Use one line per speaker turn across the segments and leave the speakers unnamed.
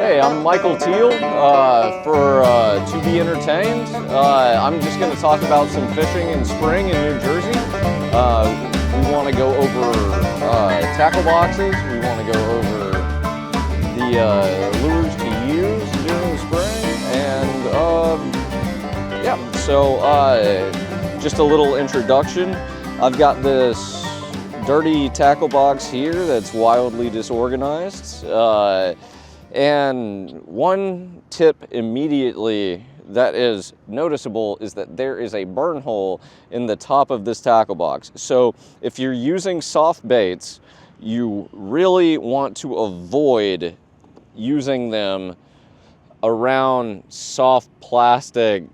Hey, I'm Michael Teal for To Be Entertained. I'm just going to talk about some fishing in spring in New Jersey. We want to go over tackle boxes. We want to go over the lures to use during the spring. And just a little introduction. I've got this dirty tackle box here that's wildly disorganized. And one tip immediately that is noticeable is that there is a burn hole in the top of this tackle box. So if you're using soft baits, you really want to avoid using them around soft plastic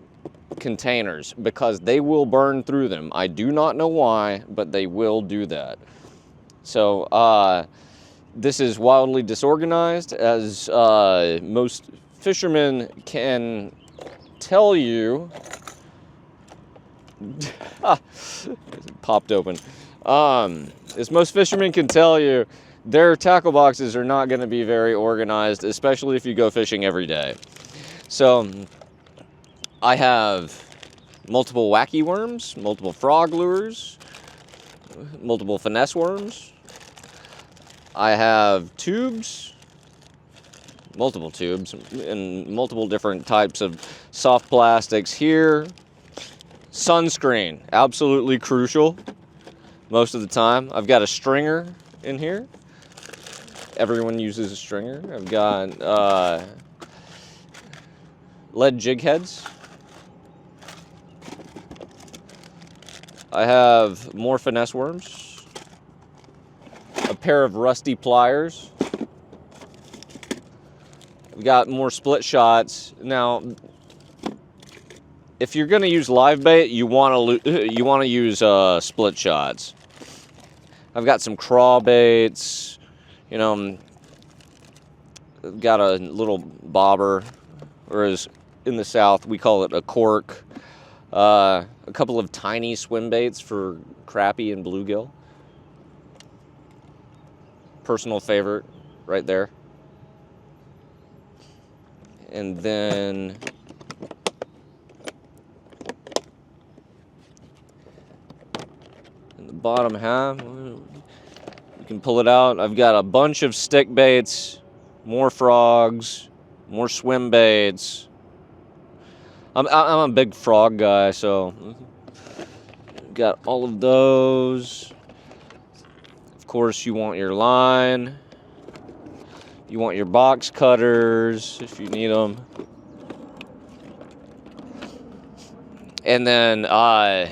containers because they will burn through them. I do not know why, but they will do that. So this is wildly disorganized, as most fishermen can tell you. Popped open. As most fishermen can tell you, their tackle boxes are not going to be very organized, especially if you go fishing every day. So I have multiple wacky worms, multiple frog lures, multiple finesse worms. I have tubes, multiple tubes, and multiple different types of soft plastics here. Sunscreen, absolutely crucial most of the time. I've got a stringer in here. Everyone uses a stringer. I've got lead jig heads. I have more finesse worms. A pair of rusty pliers. We've got more split shots. Now, if you're going to use live bait, you want to use split shots. I've got some craw baits. You know, I've got a little bobber, or as in the South we call it a cork. A couple of tiny swim baits for crappie and bluegill. Personal favorite right there. And then in the bottom half, you can pull it out. I've got a bunch of stick baits, more frogs, more swim baits. I'm a big frog guy, so got all of those. Of course, you want your line. You want your box cutters if you need them. And then a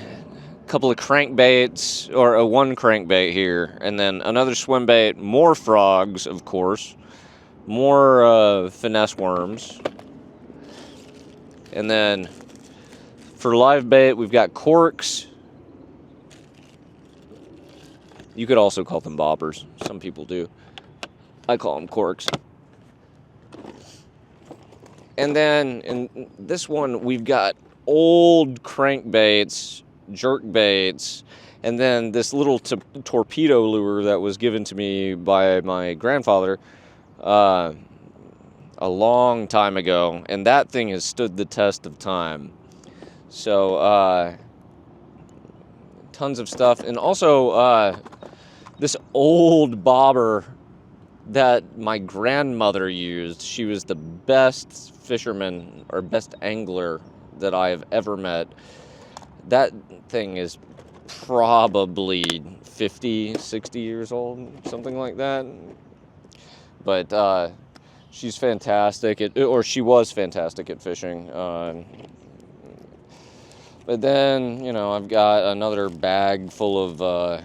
couple of crankbaits, or one crankbait here. And then another swim bait, more frogs, of course. More finesse worms. And then for live bait, we've got corks. You could also call them bobbers. Some people do. I call them corks. And then in this one, we've got old crankbaits, jerk baits, and then this little torpedo lure that was given to me by my grandfather a long time ago. And that thing has stood the test of time. So tons of stuff. And also this old bobber that my grandmother used. She was the best fisherman or best angler that I have ever met. That thing is probably 50, 60 years old, something like that. But she's fantastic she was fantastic at fishing. But then, I've got another bag full of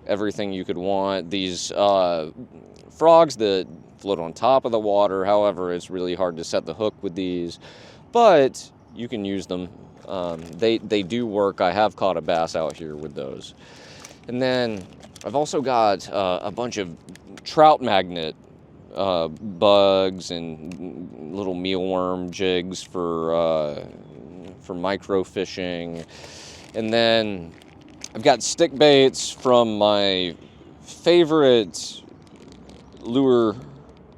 everything you could want. These frogs that float on top of the water. However, it's really hard to set the hook with these, but you can use them. They do work. I have caught a bass out here with those. And then I've also got a bunch of trout magnet bugs and little mealworm jigs for micro fishing. And then I've got stick baits from my favorite lure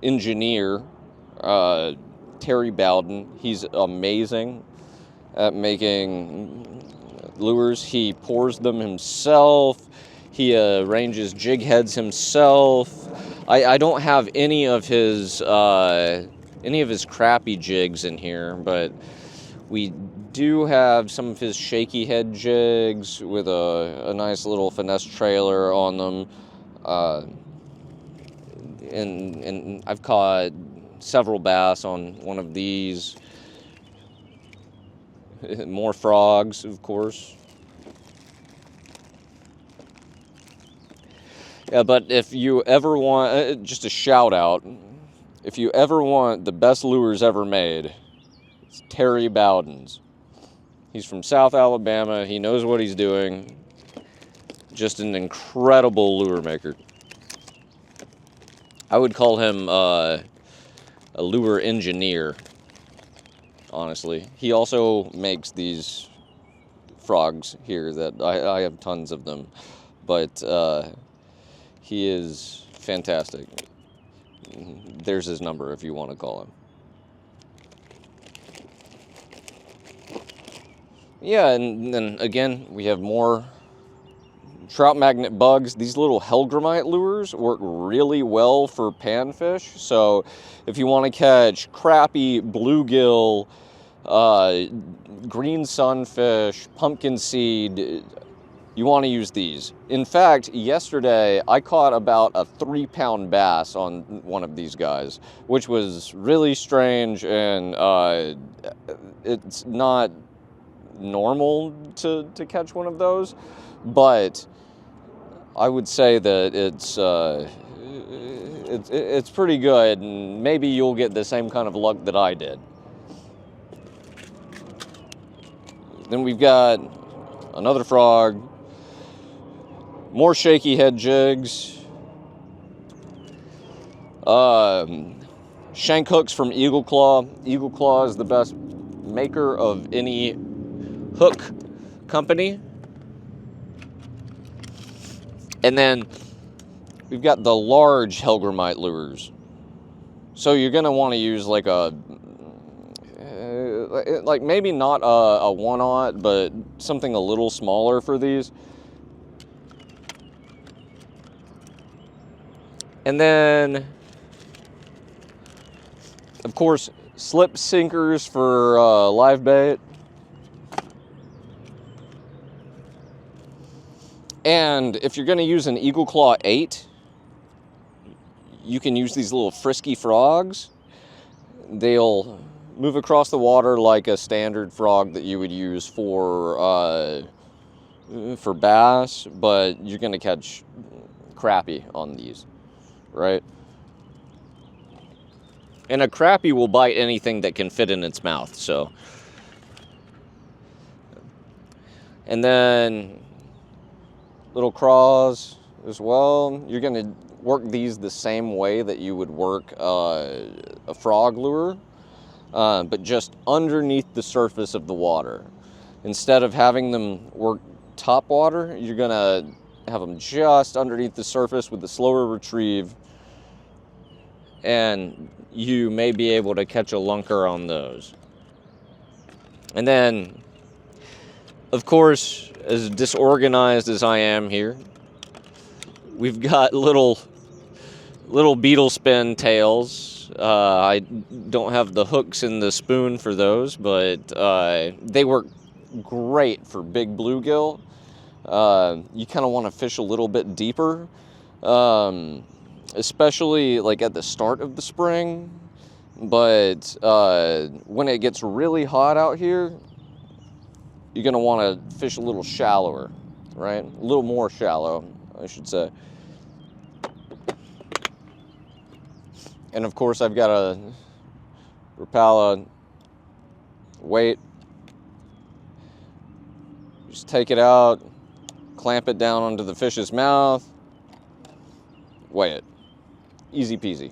engineer, Terry Bowden. He's amazing at making lures. He pours them himself. He arranges jig heads himself. I don't have any of his crappy jigs in here, but we do have some of his shaky head jigs with a nice little finesse trailer on them. And I've caught several bass on one of these. More frogs, of course. Yeah, but if you ever want, just a shout out, if you ever want the best lures ever made, it's Terry Bowden's. He's from South Alabama. He knows what he's doing. Just an incredible lure maker. I would call him a lure engineer, honestly. He also makes these frogs here that I have tons of them, but he is fantastic. There's his number if you want to call him. Yeah, and then again, we have more trout magnet bugs. These little hellgrammite lures work really well for panfish. So if you want to catch crappie, bluegill, green sunfish, pumpkin seed, you want to use these. In fact, yesterday I caught about a 3-pound bass on one of these guys, which was really strange, and it's not normal to catch one of those, but I would say that it's pretty good, and maybe you'll get the same kind of luck that I did. Then we've got another frog, more shaky head jigs, shank hooks from Eagle Claw. Eagle Claw is the best maker of any hook company. And then we've got the large hellgrammite lures. So you're going to want to use like maybe not a 1/0, but something a little smaller for these. And then, of course, slip sinkers for live bait. And if you're going to use an Eagle Claw 8, you can use these little frisky frogs. They'll move across the water like a standard frog that you would use for bass, but you're going to catch crappie on these, right? And a crappie will bite anything that can fit in its mouth, so. And then little craws as well. You're going to work these the same way that you would work a frog lure, but just underneath the surface of the water. Instead of having them work top water, you're going to have them just underneath the surface with the slower retrieve, and you may be able to catch a lunker on those. And then, of course, as disorganized as I am here, we've got little beetle spin tails. I don't have the hooks and the spoon for those, but they work great for big bluegill. You kind of want to fish a little bit deeper, especially like at the start of the spring. But when it gets really hot out here, you're going to want to fish a little shallower, right? A little more shallow, I should say. And of course, I've got a Rapala weight. Just take it out, clamp it down onto the fish's mouth, weigh it. Easy peasy.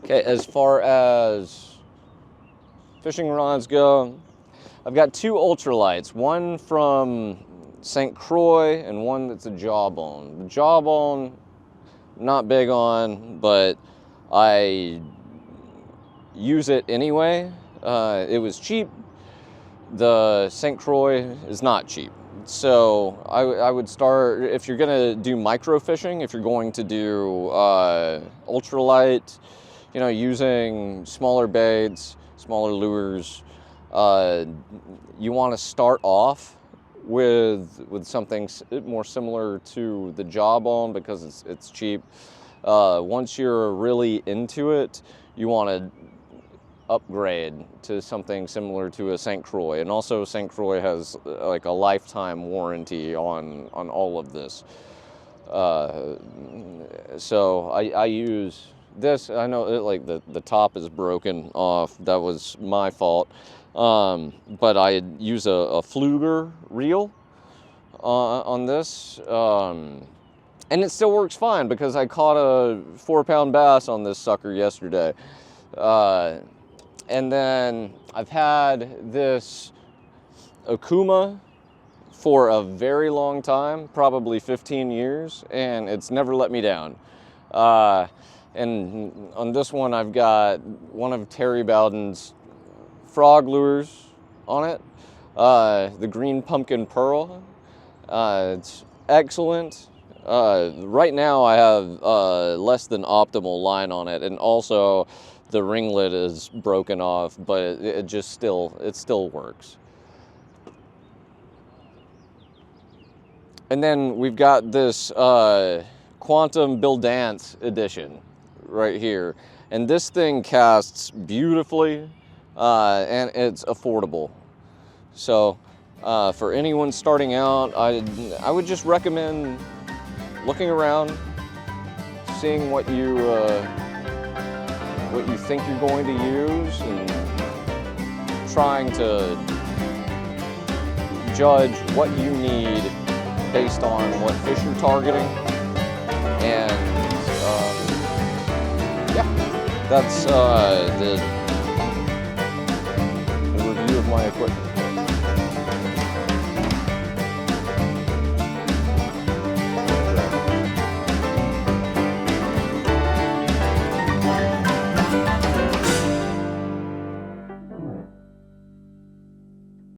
Okay, as far as fishing rods go, I've got 2 ultralights, one from St. Croix and one that's a Jawbone. The Jawbone not big on, but I use it anyway. It was cheap. The St. Croix is not cheap. So I would start, if you're gonna do micro fishing, if you're going to do ultralight, you know, using smaller baits, smaller lures, you want to start off with something more similar to the Jawbone because it's cheap. Once you're really into it, you want to upgrade to something similar to a St. Croix, and also St. Croix has like a lifetime warranty on all of this. So I use this. I know like the top is broken off. That was my fault. But I use a Fluger reel on this. And it still works fine because I caught a 4-pound bass on this sucker yesterday. And then I've had this Okuma for a very long time, probably 15 years, and it's never let me down. And on this one, I've got one of Terry Bowden's frog lures on it, the Green Pumpkin Pearl. It's excellent. Right now I have less than optimal line on it, and also the ringlet is broken off, but it still works. And then we've got this Quantum Bildance edition right here, and this thing casts beautifully, and it's affordable. So for anyone starting out, I would just recommend looking around, seeing what you think you're going to use, and trying to judge what you need based on what fish you're targeting. And yeah, that's the review of my equipment.